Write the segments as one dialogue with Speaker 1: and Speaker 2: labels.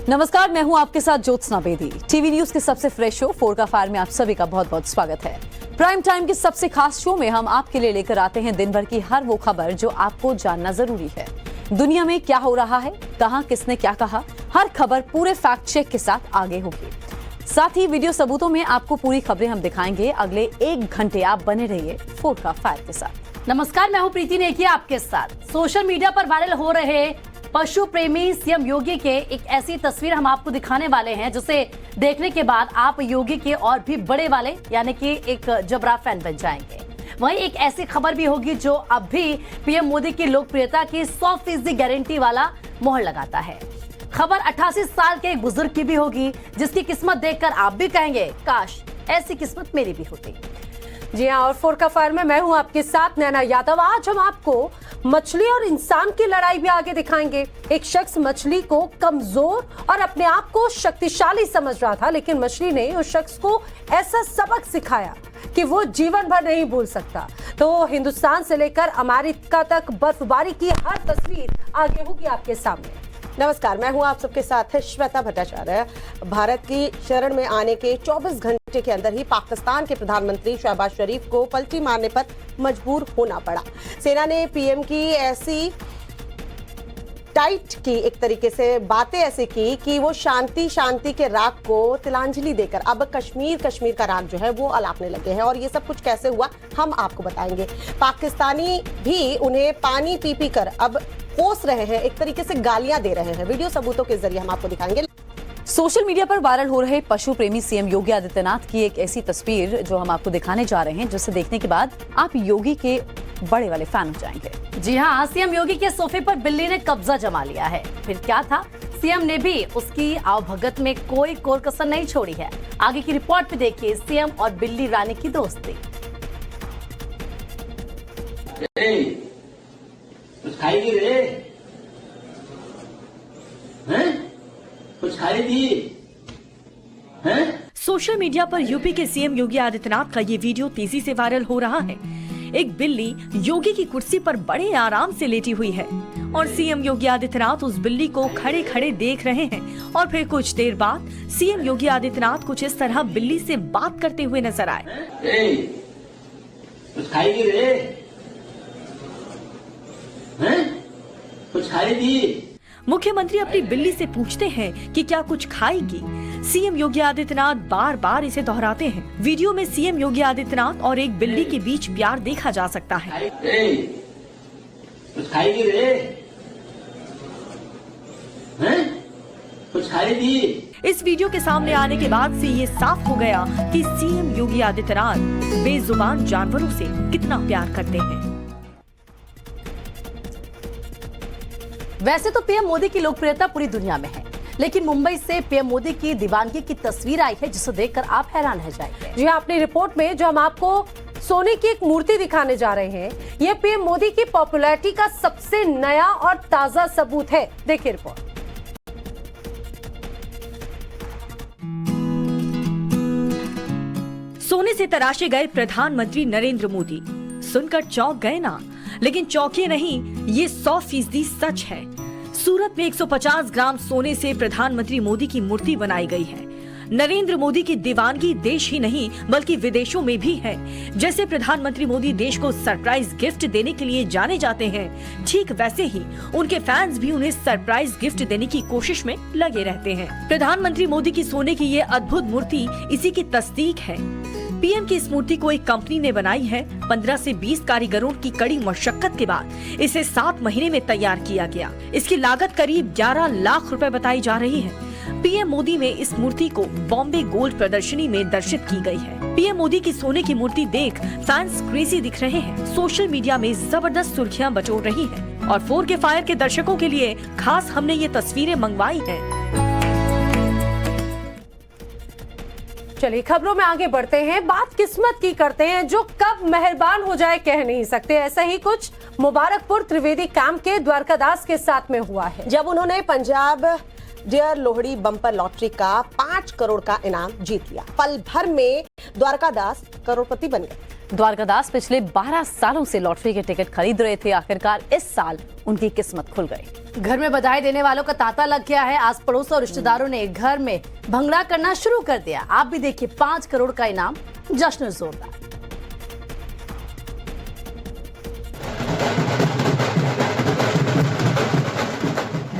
Speaker 1: नमस्कार, मैं हूं आपके साथ ज्योत्सना बेदी। टीवी न्यूज के सबसे फ्रेश शो 4 का फायर में आप सभी का बहुत बहुत स्वागत है। प्राइम टाइम के सबसे खास शो में हम आपके लिए लेकर आते हैं दिन भर की हर वो खबर जो आपको जानना जरूरी है। दुनिया में क्या हो रहा है, कहां किसने क्या कहा, हर खबर पूरे फैक्ट चेक के साथ आगे होगी। साथ ही वीडियो सबूतों में आपको पूरी खबरें हम दिखाएंगे। अगले 1 घंटे आप बने रहिए 4 का फायर के साथ।
Speaker 2: नमस्कार, मैं हूं प्रीति नेकिया आपके साथ। सोशल मीडिया पर वायरल हो रहे पशु प्रेमी सीएम योगी के एक ऐसी तस्वीर हम आपको दिखाने वाले हैं जिसे देखने के बाद आप योगी के और भी बड़े वाले यानी कि एक जबरा फैन बन जाएंगे। वहीं एक ऐसी खबर भी होगी जो अब भी पीएम मोदी की लोकप्रियता की 100% गारंटी वाला मोहर लगाता है। खबर 88 साल के एक बुजुर्ग की भी होगी जिसकी किस्मत देखकर आप भी कहेंगे काश ऐसी किस्मत मेरी भी होती।
Speaker 3: जी हाँ, और 4 का फायर में मैं हूं आपके साथ नैना यादव। आज हम आपको मछली और इंसान की लड़ाई भी आगे दिखाएंगे। एक शख्स मछली को कमजोर और अपने आप को शक्तिशाली समझ रहा था, लेकिन मछली ने उस शख्स को ऐसा सबक सिखाया कि वो जीवन भर नहीं भूल सकता। तो हिंदुस्तान से लेकर अमेरिका तक बर्फबारी की हर तस्वीर आगे होगी आपके सामने।
Speaker 4: नमस्कार, मैं हूं आप सबके साथ श्वेता भट्टाचार्य। भारत की शरण में आने के 24 घंटे के अंदर ही पाकिस्तान के प्रधानमंत्री शहबाज शरीफ को पलटी मारने पर मजबूर होना पड़ा। सेना ने पीएम की ऐसी टाइट की, एक तरीके से बातें ऐसे की कि वो शांति के राग को तिलांजलि देकर अब कश्मीर का राग जो है वो अलापने लगे हैं। और ये सब कुछ कैसे हुआ हम आपको बताएंगे। पाकिस्तानी भी उन्हें पानी पी पी कर अब कोस रहे हैं, एक तरीके से गालियां दे रहे हैं। वीडियो सबूतों के जरिए हम आपको दिखाएंगे।
Speaker 1: सोशल मीडिया पर वायरल हो रहे पशु प्रेमी सीएम योगी आदित्यनाथ की एक ऐसी तस्वीर जो हम आपको दिखाने जा रहे हैं जिसे देखने के बाद आप योगी के बड़े वाले फैन हो जाएंगे।
Speaker 2: जी हाँ, सीएम योगी के सोफे पर बिल्ली ने कब्जा जमा लिया है। फिर क्या था, सीएम ने भी उसकी आवभगत में कोई कोर कसर नहीं छोड़ी है। आगे की रिपोर्ट में देखिए सीएम और बिल्ली रानी की दोस्ती।
Speaker 5: कुछ खाएगी रे? हैं? कुछ खाएगी? हैं?
Speaker 6: सोशल मीडिया पर यूपी के सीएम योगी आदित्यनाथ का ये वीडियो तेजी से वायरल हो रहा है। एक बिल्ली योगी की कुर्सी पर बड़े आराम से लेटी हुई है और सीएम योगी आदित्यनाथ उस बिल्ली को खड़े खड़े देख रहे हैं। और फिर कुछ देर बाद सीएम योगी आदित्यनाथ कुछ इस तरह बिल्ली से बात करते हुए नजर आए।
Speaker 5: कुछ खाएगी रे? हैं? कुछ खाएगी?
Speaker 6: मुख्यमंत्री अपनी बिल्ली से पूछते हैं कि क्या कुछ खाएगी। सीएम योगी आदित्यनाथ बार बार इसे दोहराते हैं। वीडियो में सीएम योगी आदित्यनाथ और एक बिल्ली के बीच प्यार देखा जा सकता है।
Speaker 5: कुछ खाएगी रे? हैं? कुछ खाएगी?
Speaker 6: इस वीडियो के सामने आने के बाद से ये साफ हो गया कि सीएम योगी आदित्यनाथ बेजुबान जानवरों से कितना प्यार करते हैं।
Speaker 2: वैसे तो पीएम मोदी की लोकप्रियता पूरी दुनिया में है, लेकिन मुंबई से पीएम मोदी की दीवानगी की तस्वीर आई है जिसे देखकर आप हैरान रह जाएंगे।
Speaker 3: जी हाँ, अपनी रिपोर्ट में जो हम आपको सोने की एक मूर्ति दिखाने जा रहे हैं, ये पीएम मोदी की पॉपुलैरिटी का सबसे नया और ताजा सबूत है। देखिए रिपोर्ट।
Speaker 6: सोने से तराशे गए प्रधानमंत्री नरेंद्र मोदी। सुनकर चौंक गए ना? लेकिन चौंके नहीं, ये 100% सच है। सूरत में 150 ग्राम सोने से प्रधानमंत्री मोदी की मूर्ति बनाई गई है। नरेंद्र मोदी की दीवानगी देश ही नहीं बल्कि विदेशों में भी है। जैसे प्रधानमंत्री मोदी देश को सरप्राइज गिफ्ट देने के लिए जाने जाते हैं, ठीक वैसे ही उनके फैंस भी उन्हें सरप्राइज गिफ्ट देने की कोशिश में लगे रहते हैं। प्रधानमंत्री मोदी की सोने की ये अद्भुत मूर्ति इसी की तस्दीक है। पीएम की इस मूर्ति को एक कंपनी ने बनाई है। 15 से 20 कारीगरों की कड़ी मशक्कत के बाद इसे 7 महीने में तैयार किया गया। इसकी लागत करीब 11 लाख रुपए बताई जा रही है। पीएम मोदी में इस मूर्ति को बॉम्बे गोल्ड प्रदर्शनी में दर्शित की गई है। पीएम मोदी की सोने की मूर्ति देख फैंस क्रेजी दिख रहे हैं। सोशल मीडिया में जबरदस्त सुर्खियां बटोर रही हैं। और 4 के फायर के दर्शकों के लिए खास हमने ये तस्वीरें मंगवाई हैं।
Speaker 3: चलिए खबरों में आगे बढ़ते हैं। बात किस्मत की करते हैं जो कब मेहरबान हो जाए कह नहीं सकते। ऐसा ही कुछ मुबारकपुर त्रिवेदी कैंप के द्वारकादास के साथ में हुआ है,
Speaker 4: जब उन्होंने Punjab dear Lohri bumper lottery का 5 करोड़ का इनाम जीत लिया। पल भर में द्वारकादास करोड़पति बन गए।
Speaker 1: द्वारकादास पिछले 12 सालों से लॉटरी के टिकट खरीद रहे थे। आखिरकार इस साल उनकी किस्मत खुल गई।
Speaker 2: घर में बधाई देने वालों का तांता लग गया है। आस पड़ोस और रिश्तेदारों ने घर में भंगड़ा करना शुरू कर दिया। आप भी देखिए 5 करोड़ का इनाम, जश्न जोरदार।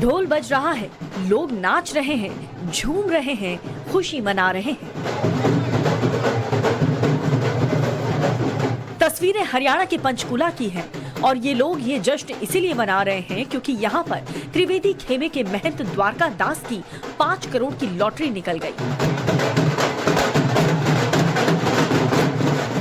Speaker 6: ढोल बज रहा है, लोग नाच रहे हैं, झूम रहे हैं, खुशी मना रहे हैं। तस्वीरें हरियाणा के पंचकुला की हैं और ये लोग ये जश्न इसीलिए मना रहे हैं क्योंकि यहाँ पर त्रिवेदी खेमे के महंत द्वारका दास की 5 करोड़ की लॉटरी निकल गई।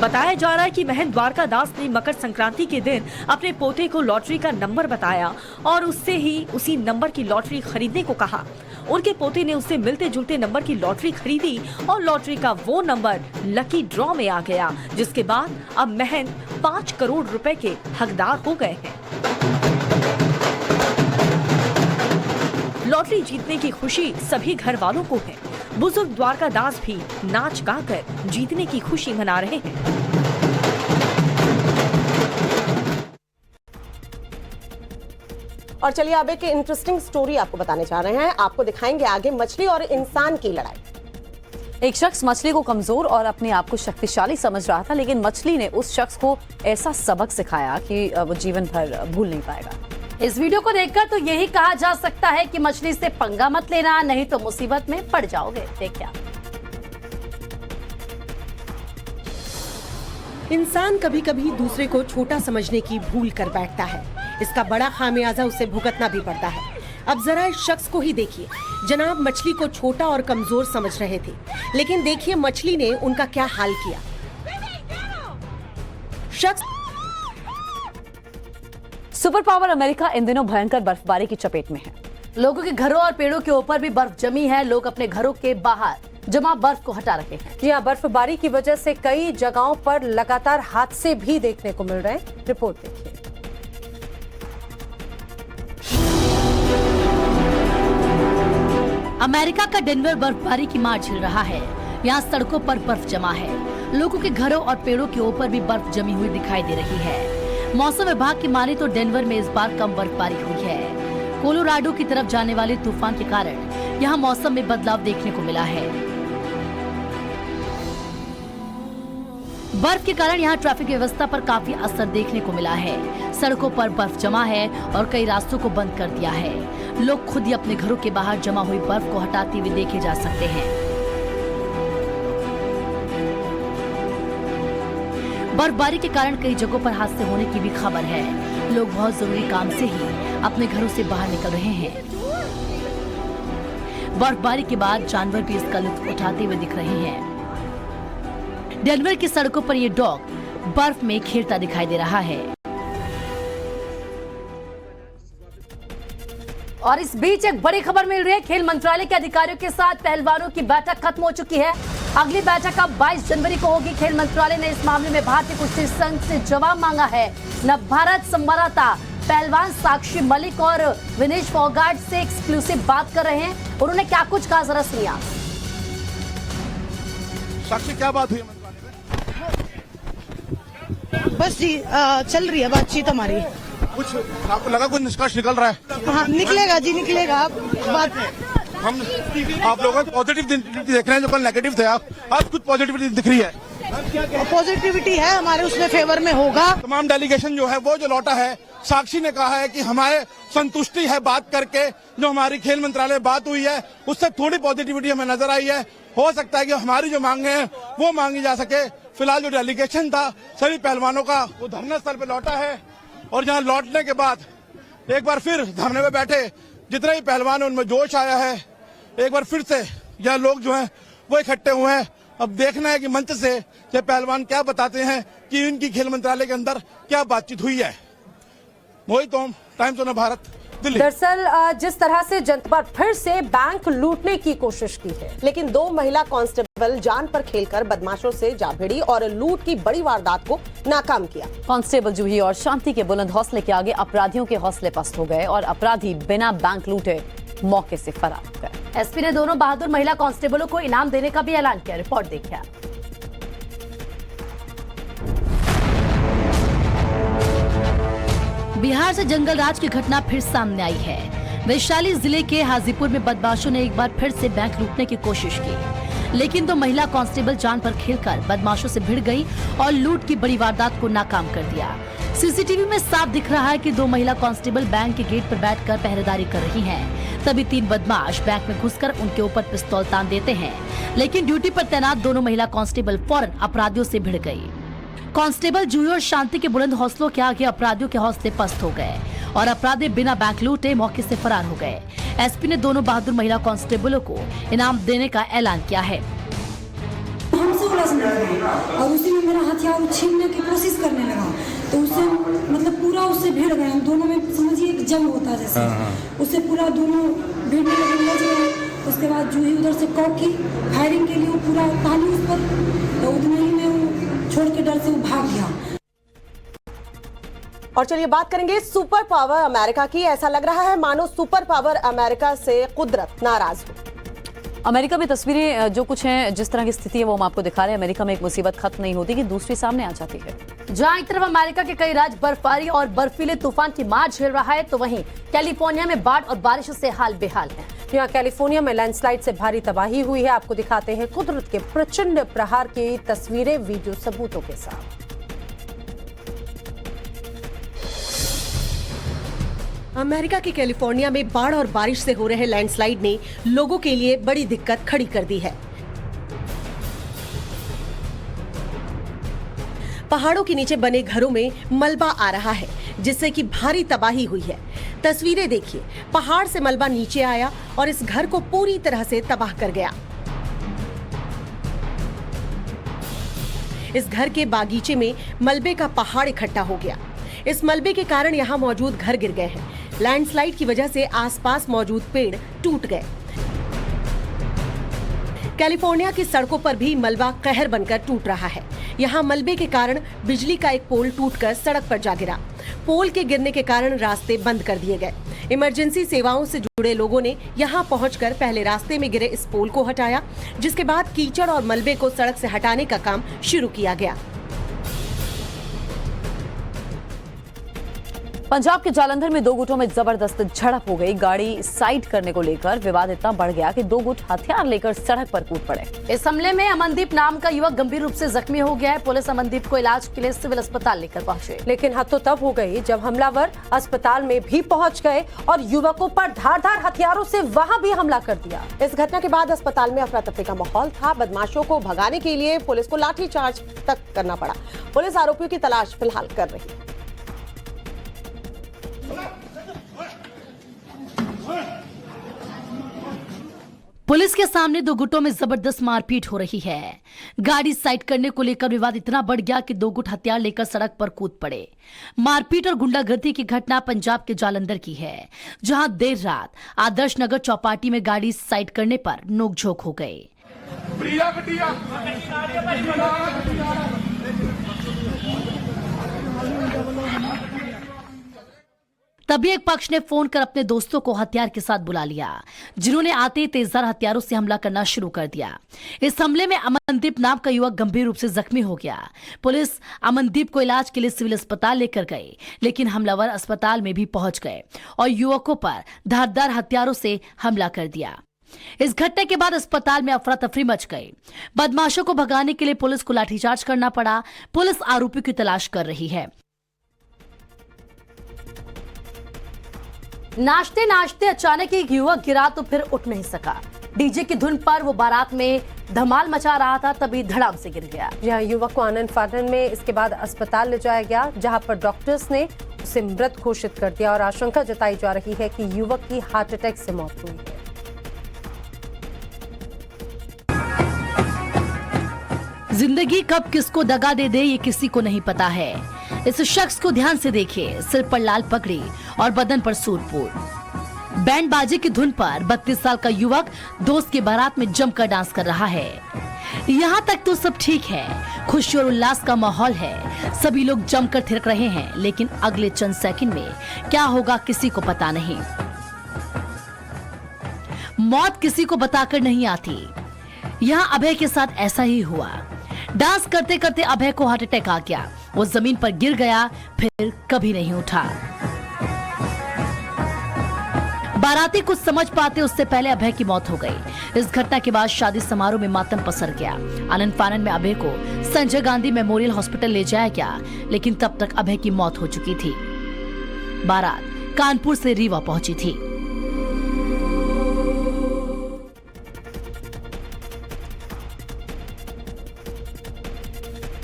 Speaker 6: बताया जा रहा है कि महंत द्वारका दास ने मकर संक्रांति के दिन अपने पोते को लॉटरी का नंबर बताया और उससे ही उसी नंबर की लॉटरी खरीदने को कहा। उनके पोते ने उससे मिलते जुलते नंबर की लॉटरी खरीदी और लॉटरी का वो नंबर लकी ड्रॉ में आ गया, जिसके बाद अब महंत 5 करोड़ रुपए के हकदार हो गए हैं। लॉटरी जीतने की खुशी सभी घर वालों को है। बुजुर्ग द्वारका दास भी नाच गाकर जीतने की खुशी मना रहे हैं।
Speaker 4: और चलिए अब एक इंटरेस्टिंग स्टोरी आपको बताने जा रहे हैं। आपको दिखाएंगे आगे मछली और इंसान की लड़ाई।
Speaker 1: एक शख्स मछली को कमजोर और अपने आप को शक्तिशाली समझ रहा था, लेकिन मछली ने उस शख्स को ऐसा सबक सिखाया कि वो जीवन भर भूल नहीं पाएगा।
Speaker 2: इस वीडियो को देखकर तो यही कहा जा सकता है कि मछली से पंगा मत लेना, नहीं तो मुसीबत में पड़ जाओगे। देखिए
Speaker 3: इंसान कभी कभी दूसरे को छोटा समझने की भूल कर बैठता है। इसका बड़ा खामियाजा उसे भुगतना भी पड़ता है। अब जरा इस शख्स को ही देखिए। जनाब मछली को छोटा और कमजोर समझ रहे थे, लेकिन देखिए मछली ने उनका क्या हाल किया। शख्स
Speaker 1: सुपर पावर अमेरिका इन दिनों भयंकर बर्फबारी की चपेट में है।
Speaker 2: लोगों के घरों और पेड़ों के ऊपर भी बर्फ जमी है। लोग अपने घरों के बाहर जमा बर्फ को हटा रहे हैं।
Speaker 3: जी हाँ, बर्फबारी की वजह से कई जगहों पर लगातार हादसे भी देखने को मिल रहे हैं। रिपोर्ट देखिए।
Speaker 2: अमेरिका का डेनवर बर्फबारी की मार झेल रहा है। यहाँ सड़कों पर बर्फ जमा है। लोगों के घरों और पेड़ों के ऊपर भी बर्फ जमी हुई दिखाई दे रही है। मौसम विभाग की माने तो डेनवर में इस बार कम बर्फबारी हुई है। कोलोराडो की तरफ जाने वाले तूफान के कारण यहाँ मौसम में बदलाव देखने को मिला है। बर्फ के कारण यहाँ ट्रैफिक व्यवस्था पर काफी असर देखने को मिला है। सड़कों पर बर्फ जमा है और कई रास्तों को बंद कर दिया है। लोग खुद ही अपने घरों के बाहर जमा हुई बर्फ को हटाते हुए देखे जा सकते हैं। बर्फबारी के कारण कई जगहों पर हादसे होने की भी खबर है। लोग बहुत जरूरी काम से ही अपने घरों से बाहर निकल रहे हैं। बर्फबारी के बाद जानवर भी इसका लुत्फ उठाते हुए दिख रहे हैं। डेनवर की सड़कों पर ये डॉग बर्फ में खेलता दिखाई दे रहा है। और इस बीच एक बड़ी खबर मिल रही है। खेल मंत्रालय के अधिकारियों के साथ पहलवानों की बैठक खत्म हो चुकी है। अगली बैठक अब 22 जनवरी को होगी। खेल मंत्रालय ने इस मामले में भारतीय कुश्ती संघ से जवाब मांगा है। नवभारत संवाददाता पहलवान साक्षी मलिक और विनेश फोगाट से एक्सक्लूसिव बात कर रहे हैं। उन्होंने क्या कुछ कहा, जरा सुनिए।
Speaker 7: साक्षी, क्या बात हुई मंत्रालय में?
Speaker 8: बस जी चल रही है बातचीत हमारी।
Speaker 7: कुछ आपको लगा कुछ निष्कर्ष निकल रहा है?
Speaker 8: हाँ निकलेगा जी, निकलेगा। बात
Speaker 7: हम आप लोगों को पॉजिटिव देख रहे हैं जो कल नेगेटिव थे, आज कुछ पॉजिटिविटी दिख रही है।
Speaker 8: पॉजिटिविटी है हमारे उसमें फेवर में होगा।
Speaker 7: तमाम डेलीगेशन जो है वो जो लौटा है, साक्षी ने कहा है कि हमारे संतुष्टि है बात करके। जो हमारी खेल मंत्रालय बात हुई है उससे थोड़ी पॉजिटिविटी हमें नजर आई है। हो सकता है कि हमारी जो मांगे हैं वो मांगी जा सके। फिलहाल जो डेलीगेशन था सभी पहलवानों का वो धरना स्थल पे लौटा है और जहां लौटने के बाद एक बार फिर धरने पे बैठे जितने भी पहलवान हैं उनमें जोश आया है। एक बार फिर से यह लोग जो हैं वो इकट्ठे हुए हैं। अब देखना है कि मंच से ये पहलवान क्या बताते हैं कि इनकी खेल मंत्रालय के अंदर क्या बातचीत हुई है। मोहित ओम, टाइम्स ऑफ भारत, दिल्ली।
Speaker 3: दरअसल जिस तरह से जनता पर फिर से बैंक लूटने की कोशिश की है,
Speaker 4: लेकिन 2 महिला कांस्टेबल जान पर खेलकर बदमाशों से जा भिड़ी और लूट की बड़ी वारदात को नाकाम किया।
Speaker 1: कांस्टेबल जूही और शांति के बुलंद हौसले के आगे अपराधियों के हौसले पस्त हो गए और अपराधी बिना बैंक लूटे मौके से फरार हो गए।
Speaker 2: एसपी ने दोनों बहादुर महिला कांस्टेबलों को इनाम देने का भी ऐलान किया। रिपोर्ट देखिए। बिहार से जंगल राज की घटना फिर सामने आई है। वैशाली जिले के हाजीपुर में बदमाशों ने एक बार फिर से बैंक लूटने की कोशिश की, लेकिन तो महिला कांस्टेबल जान पर खेलकर बदमाशों से भिड़ गई और लूट की बड़ी वारदात को नाकाम कर दिया। सीसीटीवी में साफ दिख रहा है कि 2 महिला कांस्टेबल बैंक के गेट पर बैठकर पहरेदारी कर रही हैं। तभी 3 बदमाश बैंक में घुसकर उनके ऊपर पिस्तौल तान देते हैं, लेकिन ड्यूटी पर तैनात दोनों महिला कांस्टेबल फौरन अपराधियों से भिड़ गई। कांस्टेबल जूही और शांति के बुलंद हौसलों के आगे अपराधियों के हौसले पस्त हो गए और अपराधी बिना बैंक लूटे मौके से फरार हो गए। एसपी ने दोनों बहादुर महिला कांस्टेबलों को इनाम देने का ऐलान किया है।
Speaker 9: हमसे उलझने लगा और उसी में मेरा हथियार छीनने की कोशिश करने लगा, तो उससे मतलब पूरा उससे भिड़ गए। हम दोनों में समझिए एक जंग होता है जैसे, उससे पूरा दोनों भिड़ने लगे, उलझ गए। उसके बाद जूही उधर से कॉकी फायरिंग के लिए वो पूरा ताली उस पर, तो उतने ही में वो छोड़ के डर से वो भाग गया।
Speaker 4: और चलिए बात करेंगे सुपर पावर अमेरिका की। ऐसा लग रहा है मानो सुपर पावर अमेरिका से कुदरत नाराज हो।
Speaker 1: अमेरिका में तस्वीरें जो कुछ हैं, जिस तरह की स्थिति है वो हम आपको दिखा रहे हैं। अमेरिका में एक मुसीबत खत्म नहीं होती कि दूसरी सामने आ जाती है।
Speaker 2: जहां एक तरफ अमेरिका के कई राज्य बर्फबारी और बर्फीले तूफान की मार झेल रहा है, तो वहीं कैलिफोर्निया में बाढ़ और बारिश से हाल बेहाल है।
Speaker 3: यहाँ कैलिफोर्निया में लैंडस्लाइड से भारी तबाही हुई है। आपको दिखाते हैं कुदरत के प्रचंड प्रहार की तस्वीरें वीडियो सबूतों के साथ।
Speaker 4: अमेरिका के कैलिफोर्निया में बाढ़ और बारिश से हो रहे लैंडस्लाइड ने लोगों के लिए बड़ी दिक्कत खड़ी कर दी है। पहाड़ों के नीचे बने घरों में मलबा आ रहा है, जिससे कि भारी तबाही हुई है। तस्वीरें देखिए, पहाड़ से मलबा नीचे आया और इस घर को पूरी तरह से तबाह कर गया। इस घर के बागीचे में मलबे का पहाड़ इकट्ठा हो गया। इस मलबे के कारण यहाँ मौजूद घर गिर गए हैं। लैंडस्लाइड की वजह से आसपास मौजूद पेड़ टूट गए। कैलिफोर्निया की सड़कों पर भी मलबा कहर बनकर टूट रहा है। यहाँ मलबे के कारण बिजली का एक पोल टूटकर सड़क पर जा गिरा। पोल के गिरने के कारण रास्ते बंद कर दिए गए। इमरजेंसी सेवाओं से जुड़े लोगों ने यहाँ पहुंचकर पहले रास्ते में गिरे इस पोल को हटाया, जिसके बाद कीचड़ और मलबे को सड़क से हटाने का काम शुरू किया गया।
Speaker 1: पंजाब के जालंधर में 2 गुटों में जबरदस्त झड़प हो गई। गाड़ी साइड करने को लेकर विवाद इतना बढ़ गया कि 2 गुट हथियार लेकर सड़क पर कूद पड़े।
Speaker 2: इस हमले में अमनदीप नाम का युवक गंभीर रूप से जख्मी हो गया है। पुलिस अमनदीप को इलाज के लिए सिविल अस्पताल लेकर पहुंचे,
Speaker 3: लेकिन हद तो तब हो गई जब हमलावर अस्पताल में भी पहुंच गए और युवकों पर धारदार हथियारों से वहां भी हमला कर दिया।
Speaker 4: इस घटना के बाद अस्पताल में अफरा तफरी का माहौल था। बदमाशों को भगाने के लिए पुलिस को लाठीचार्ज तक करना पड़ा। पुलिस आरोपियों की तलाश फिलहाल कर रही है।
Speaker 2: पुलिस के सामने 2 गुटों में जबरदस्त मारपीट हो रही है। गाड़ी साइड करने को लेकर विवाद इतना बढ़ गया कि 2 गुट हथियार लेकर सड़क पर कूद पड़े। मारपीट और गुंडागर्दी की घटना पंजाब के जालंधर की है, जहां देर रात आदर्श नगर चौपाटी में गाड़ी साइड करने पर नोकझोंक हो गए। तभी एक पक्ष ने फोन कर अपने दोस्तों को हथियार के साथ बुला लिया, जिन्होंने आते ही तेजधार हथियारों से हमला करना शुरू कर दिया। इस हमले में अमनदीप नाम का युवक गंभीर रूप से जख्मी हो गया। पुलिस अमनदीप को इलाज के लिए सिविल अस्पताल लेकर गई, लेकिन हमलावर अस्पताल में भी पहुंच गए और युवकों पर धारदार हथियारों से हमला कर दिया। इस घटना के बाद अस्पताल में अफरा तफरी मच गई। बदमाशों को भगाने के लिए पुलिस को लाठीचार्ज करना पड़ा। पुलिस आरोपियों की तलाश कर रही है। नाचते नाचते अचानक एक युवक गिरा तो फिर उठ नहीं सका। डीजे की धुन पर वो बारात में धमाल मचा रहा था, तभी धड़ाम से गिर गया।
Speaker 3: यहाँ युवक को आनंद फानन में इसके बाद अस्पताल ले जाया गया, जहां पर डॉक्टर्स ने उसे मृत घोषित कर दिया और आशंका जताई जा रही है कि युवक की हार्ट अटैक से मौत हुई है।
Speaker 2: जिंदगी कब किसको दगा दे दे ये किसी को नहीं पता है। इस शख्स को ध्यान से देखिए, सिर पर लाल पगड़ी और बदन पर सूरपूर। बैंड बाजे की धुन पर 32 साल का युवक दोस्त के बारात में जमकर डांस कर रहा है। यहाँ तक तो सब ठीक है, खुशी और उल्लास का माहौल है, सभी लोग जमकर थिरक रहे हैं, लेकिन अगले चंद सेकंड में क्या होगा किसी को पता नहीं। मौत किसी को बताकर नहीं आती। यहाँ अभय के साथ ऐसा ही हुआ। डांस करते करते अभय को हार्ट अटैक आ गया। वो जमीन पर गिर गया, फिर कभी नहीं उठा। बाराती कुछ समझ पाते उससे पहले अभय की मौत हो गई। इस घटना के बाद शादी समारोह में मातम पसर गया। आनन फानन में अभय को संजय गांधी मेमोरियल हॉस्पिटल ले जाया गया, लेकिन तब तक अभय की मौत हो चुकी थी। बारात कानपुर से रीवा पहुंची थी।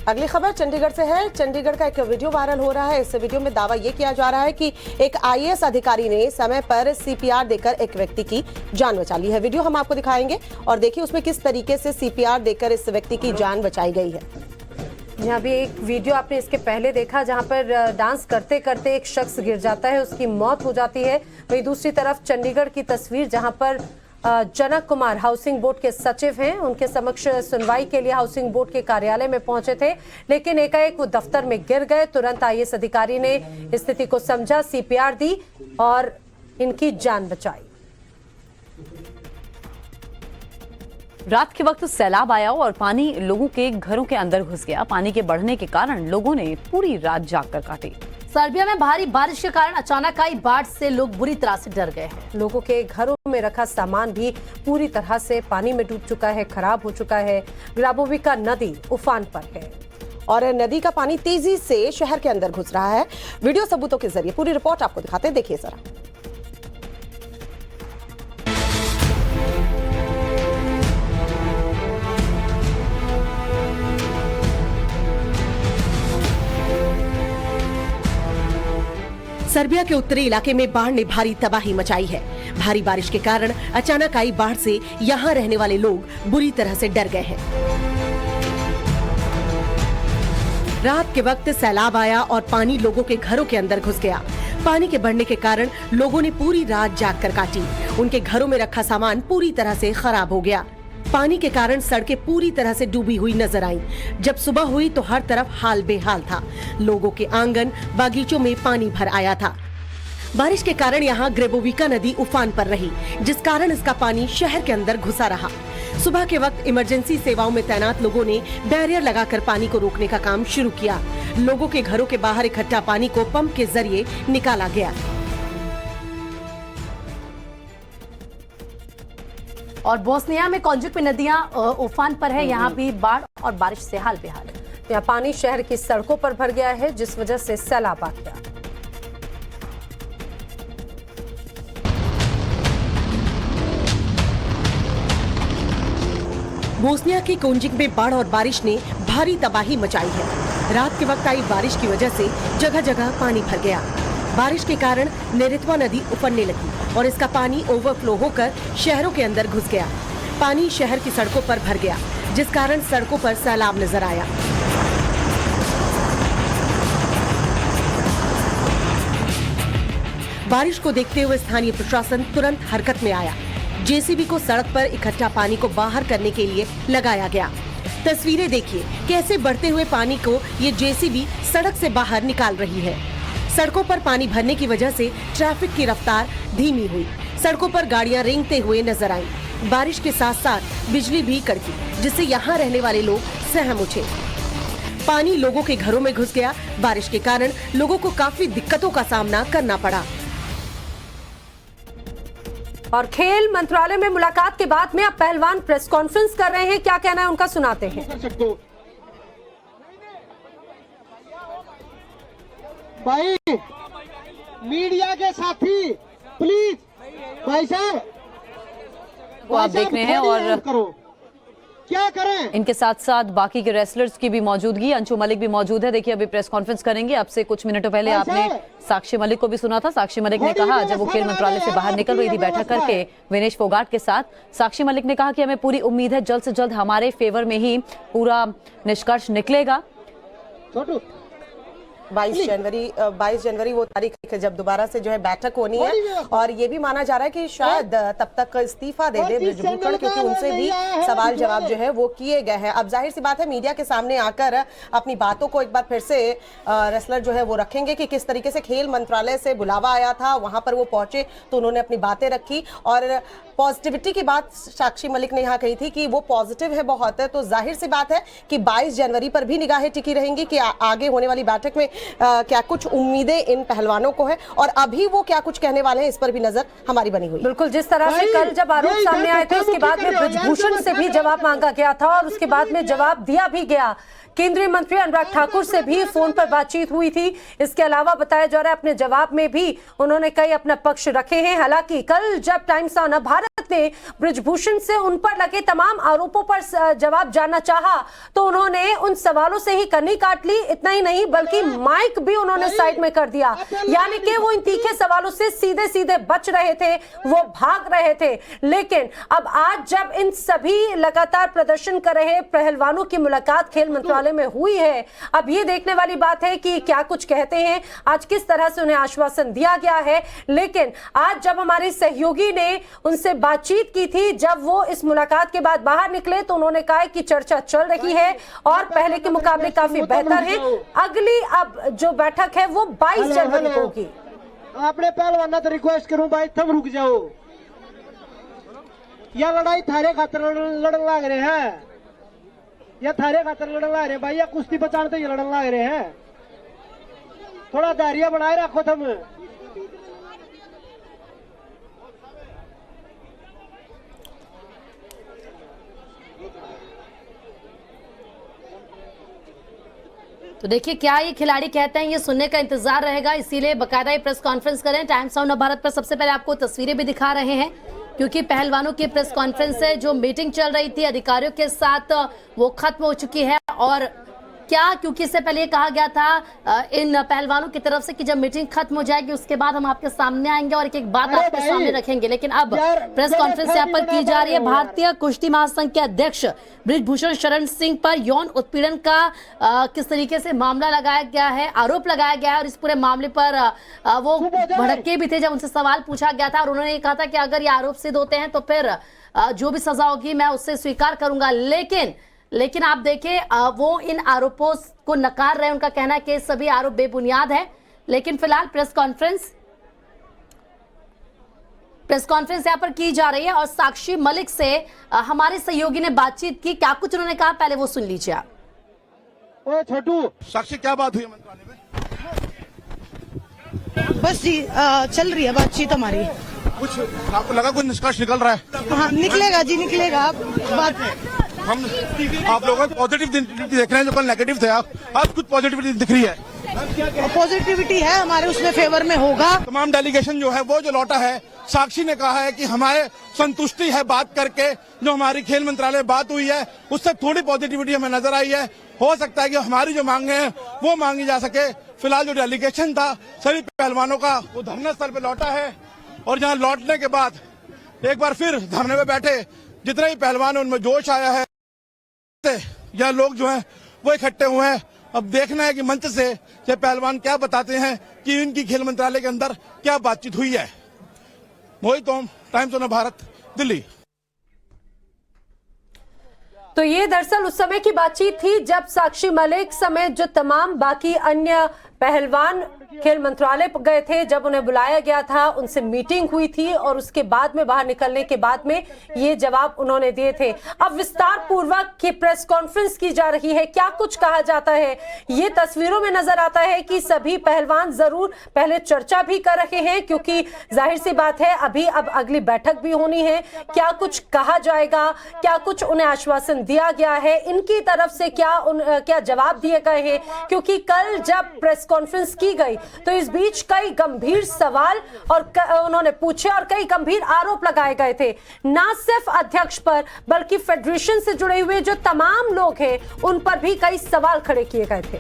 Speaker 4: अगली खबर चंडीगढ़ से है। चंडीगढ़ का एक वीडियो वायरल हो रहा है। इस वीडियो में दावा यह किया जा रहा है कि एक आईएएस अधिकारी ने समय पर सीपीआर देकर एक व्यक्ति की जान बचा ली है। वीडियो हम आपको दिखाएंगे और देखिए उसमें किस तरीके से सीपीआर देकर इस व्यक्ति की जान बचाई गई है।
Speaker 3: यहाँ भी एक वीडियो आपने इसके पहले देखा जहाँ पर डांस करते करते एक शख्स गिर जाता है, उसकी मौत हो जाती है। वहीं दूसरी तरफ चंडीगढ़ की तस्वीर जहाँ पर जनक कुमार हाउसिंग बोर्ड के सचिव हैं, उनके समक्ष सुनवाई के लिए हाउसिंग बोर्ड के कार्यालय में पहुंचे थे, लेकिन एकाएक वो दफ्तर में गिर गए। तुरंत आईएएस अधिकारी ने स्थिति को समझा, सीपीआर दी और इनकी जान बचाई।
Speaker 1: रात के वक्त सैलाब आया और पानी लोगों के घरों के अंदर घुस गया। पानी के बढ़ने के कारण लोगों ने पूरी रात जागकर काटी।
Speaker 2: सर्बिया में भारी बारिश के कारण अचानक आई बाढ़ से लोग बुरी तरह से डर गए हैं।
Speaker 3: लोगों के घरों में रखा सामान भी पूरी तरह से पानी में डूब चुका है, खराब हो चुका है। ग्राबोविका नदी उफान पर है
Speaker 4: और नदी का पानी तेजी से शहर के अंदर घुस रहा है। वीडियो सबूतों के जरिए पूरी रिपोर्ट आपको दिखाते हैं, देखिए जरा। सर्बिया के उत्तरी इलाके में बाढ़ ने भारी तबाही मचाई है। भारी बारिश के कारण अचानक आई बाढ़ से यहाँ रहने वाले लोग बुरी तरह से डर गए हैं। रात के वक्त सैलाब आया और पानी लोगों के घरों के अंदर घुस गया। पानी के बढ़ने के कारण लोगों ने पूरी रात जागकर काटी। उनके घरों में रखा सामान पूरी तरह से खराब हो गया। पानी के कारण सड़कें पूरी तरह से डूबी हुई नजर आईं। जब सुबह हुई तो हर तरफ हाल बेहाल था। लोगों के आंगन, बागीचों में पानी भर आया था। बारिश के कारण यहाँ ग्रेबोविका नदी उफान पर रही, जिस कारण इसका पानी शहर के अंदर घुसा रहा। सुबह के वक्त इमरजेंसी सेवाओं में तैनात लोगों ने बैरियर लगाकर पानी को रोकने का काम शुरू किया। लोगों के घरों के बाहर इकट्ठा पानी को पंप के जरिए निकाला गया।
Speaker 2: और बोस्निया में कॉन्जुक नदियां उफान पर है। यहाँ भी बाढ़ और बारिश से हाल बेहाल है।
Speaker 3: यहाँ पानी शहर की सड़कों पर भर गया है, जिस वजह से सैलाब आ गया।
Speaker 4: बोस्निया के कोंजिक में बाढ़ और बारिश ने भारी तबाही मचाई है। रात के वक्त आई बारिश की वजह से जगह जगह पानी भर गया। बारिश के कारण नेरित्वा नदी उफनने लगी और इसका पानी ओवरफ्लो होकर शहरों के अंदर घुस गया। पानी शहर की सड़कों पर भर गया, जिस कारण सड़कों पर सैलाब नजर आया। बारिश को देखते हुए स्थानीय प्रशासन तुरंत हरकत में आया। जेसीबी को सड़क पर इकट्ठा पानी को बाहर करने के लिए लगाया गया। तस्वीरें देखिए कैसे बढ़ते हुए पानी को ये जेसीबी सड़क से बाहर निकाल रही है। सड़कों पर पानी भरने की वजह से ट्रैफिक की रफ्तार धीमी हुई। सड़कों पर गाड़ियां रेंगते हुए नजर आईं। बारिश के साथ साथ बिजली भी कड़की, जिससे यहाँ रहने वाले लोग सहम उठे। पानी लोगों के घरों में घुस गया। बारिश के कारण लोगों को काफी दिक्कतों का सामना करना पड़ा।
Speaker 3: और खेल मंत्रालय में मुलाकात के बाद में अब पहलवान प्रेस कॉन्फ्रेंस कर रहे हैं। क्या कहना है उनका, सुनाते हैं।
Speaker 10: भाई मीडिया के साथी प्लीज, भाई साहब
Speaker 1: आप देख रहे हैं और
Speaker 10: करो, क्या करें।
Speaker 1: इनके साथ साथ बाकी के रेसलर्स की भी मौजूदगी, अंशु मलिक भी मौजूद है। देखिए अभी प्रेस कॉन्फ्रेंस करेंगे। अब से कुछ मिनटों पहले आपने साक्षी मलिक को भी सुना था। साक्षी मलिक ने कहा, जब वो खेल मंत्रालय से बाहर निकल रही थी बैठक करके विनेश फोगाट के साथ, साक्षी मलिक ने कहा कि हमें पूरी उम्मीद है जल्द से जल्द हमारे फेवर में ही पूरा निष्कर्ष निकलेगा।
Speaker 4: 22 जनवरी वो तारीख है जब दोबारा से जो है बैठक होनी है। और ये भी माना जा रहा है कि शायद तब तक इस्तीफा दे दे ब्रिजभूषण, क्योंकि उनसे भी सवाल जवाब जो है वो किए गए हैं। अब जाहिर सी बात है मीडिया के सामने आकर अपनी बातों को एक बार फिर से रेसलर जो है वो रखेंगे कि किस तरीके से खेल मंत्रालय से बुलावा आया था, वहां पर वो पहुंचे तो उन्होंने अपनी बातें रखी। और पॉजिटिविटी की बात साक्षी मलिक ने यहाँ कही थी कि वो पॉजिटिव है बहुत है। तो जाहिर सी बात है कि 22 जनवरी पर भी निगाहें टिकी रहेंगी कि आगे होने वाली बैठक में क्या कुछ उम्मीदें इन पहलवानों को है और अभी वो क्या कुछ कहने वाले हैं, इस पर भी नजर हमारी बनी हुई।
Speaker 3: बिल्कुल, जिस तरह से कल जब आरोप सामने आए थे उसके बाद में ब्रिजभूषण से भी जवाब मांगा गया था और उसके बाद में जवाब दिया भी गया। केंद्रीय मंत्री अनुराग ठाकुर से भी फोन पर बातचीत हुई थी। इसके अलावा बताया जा रहा है अपने जवाब में भी उन्होंने कई अपना पक्ष रखे हैं। हालांकि कल जब टाइम्स ऑफ भारत ने ब्रिजभूषण से उन पर लगे तमाम आरोपों पर जवाब जानना चाहा तो उन्होंने उन सवालों से ही कन्नी काट ली। इतना ही नहीं बल्कि माइक भी उन्होंने साइड में कर दिया, यानी कि वो इन तीखे सवालों से सीधे सीधे बच रहे थे, वो भाग रहे थे। लेकिन अब आज जब इन सभी लगातार प्रदर्शन कर रहे पहलवानों की मुलाकात खेल मंत्रालय में हुई है, अब ये देखने वाली बात है कि क्या कुछ कहते हैं, आज किस तरह से उन्हें आश्वासन दिया गया है। लेकिन आज जब हमारे सहयोगी ने उनसे बातचीत की थी, जब वो इस मुलाकात के बाद बाहर निकले तो उन्होंने कहा कि चर्चा चल रही है और पहले के मुकाबले काफी बेहतर है। अगली अब जो बैठक है वो 22 जनवरी को होगी।
Speaker 10: आपने पहलवाना तो रिक्वेस्ट करूं भाई तुम रुक जाओ, या लड़ाई थारे खातर लड़न लाग रहे हैं, या थारे खातर लड़न लाग रहे हैं भाई, या कुश्ती बचाने तो ये लड़न लाग रहे हैं। थोड़ा धैर्य बनाए रखो तुम।
Speaker 2: तो देखिए क्या ये खिलाड़ी कहते हैं, ये सुनने का इंतजार रहेगा, इसीलिए बकायदा ये प्रेस कॉन्फ्रेंस करें। टाइम्स ऑफ भारत पर सबसे पहले आपको तस्वीरें भी दिखा रहे हैं क्योंकि पहलवानों की प्रेस कॉन्फ्रेंस है, जो मीटिंग चल रही थी अधिकारियों के साथ वो खत्म हो चुकी है। और क्या, क्योंकि इससे पहले कहा गया था इन पहलवानों की तरफ से कि जब मीटिंग खत्म हो जाएगी उसके बाद हम आपके सामने आएंगे और एक एक बात आपके सामने रखेंगे, लेकिन अब प्रेस कॉन्फ्रेंस यहाँ पर की जा रही है। भारतीय कुश्ती महासंघ के अध्यक्ष ब्रिजभूषण शरण सिंह पर यौन उत्पीड़न का किस तरीके से मामला लगाया गया है, आरोप लगाया गया है और इस पूरे मामले पर वो भड़के भी थे जब उनसे सवाल पूछा गया था और उन्होंने ये कहा था कि अगर ये आरोप सिद्ध होते हैं तो फिर जो भी सजा होगी मैं उससे स्वीकार करूंगा। लेकिन आप देखें वो इन आरोपों को नकार रहे हैं, उनका कहना है कि सभी आरोप बेबुनियाद है। लेकिन फिलहाल प्रेस कॉन्फ्रेंस यहाँ पर की जा रही है और साक्षी मलिक से हमारे सहयोगी ने बातचीत की। क्या कुछ उन्होंने कहा पहले वो सुन लीजिए आप।
Speaker 10: ओ छोटू,
Speaker 7: साक्षी क्या बात हुई मंत्रालय में?
Speaker 8: बस जी चल रही है बातचीत हमारी।
Speaker 7: कुछ आपको लगा कुछ निष्कर्ष निकल रहा है?
Speaker 8: हाँ निकलेगा जी, निकलेगा। बात
Speaker 7: हम आप लोगों को पॉजिटिव देख रहे हैं, जो कल नेगेटिव थे आज कुछ पॉजिटिविटी दिख रही है।
Speaker 8: पॉजिटिविटी है हमारे उसमें फेवर में होगा।
Speaker 7: तमाम डेलीगेशन जो है वो जो लौटा है, साक्षी ने कहा है कि हमारे संतुष्टि है बात करके, जो हमारी खेल मंत्रालय बात हुई है उससे थोड़ी पॉजिटिविटी हमें नजर आई है। हो सकता है कि हमारी जो मांगे हैं वो मांगी जा सके। फिलहाल जो डेलीगेशन था सभी पहलवानों का वो धरना स्थल पे लौटा है और जहाँ लौटने के बाद एक बार फिर धरने पे बैठे जितने भी पहलवान है उनमें जोश आया है या लोग जो हैं वो इकट्ठे हुए हैं। अब देखना है कि मंच से ये पहलवान क्या बताते हैं कि इनकी खेल मंत्रालय के अंदर क्या बातचीत हुई है। मोहित ओम, टाइम्स ऑफ भारत, दिल्ली।
Speaker 3: तो ये दरअसल उस समय की बातचीत थी जब साक्षी मलिक समेत जो तमाम बाकी अन्य पहलवान खेल मंत्रालय गए थे, जब उन्हें बुलाया गया था, उनसे मीटिंग हुई थी और उसके बाद में बाहर निकलने के बाद में ये जवाब उन्होंने दिए थे। अब विस्तार पूर्वक की प्रेस कॉन्फ्रेंस की जा रही है। क्या कुछ कहा जाता है ये तस्वीरों में नजर आता है कि सभी पहलवान जरूर पहले चर्चा भी कर रहे हैं क्योंकि जाहिर सी बात है अभी अब अगली बैठक भी होनी है। क्या कुछ कहा जाएगा, क्या कुछ उन्हें आश्वासन दिया गया है, इनकी तरफ से क्या जवाब दिए गए हैं, क्योंकि कल जब प्रेस कॉन्फ्रेंस की गई तो इस बीच कई गंभीर सवाल और उन्होंने पूछे और कई गंभीर आरोप लगाए गए थे, ना सिर्फ अध्यक्ष पर बल्कि फेडरेशन से जुड़े हुए जो तमाम लोग हैं उन पर भी कई सवाल खड़े किए गए थे।